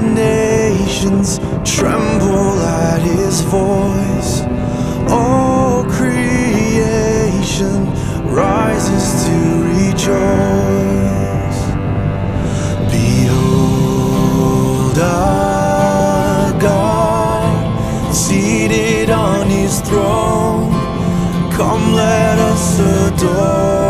nations tremble at his voice. All creation rises to rejoice. Behold our God, seated on his throne. Come, let us adore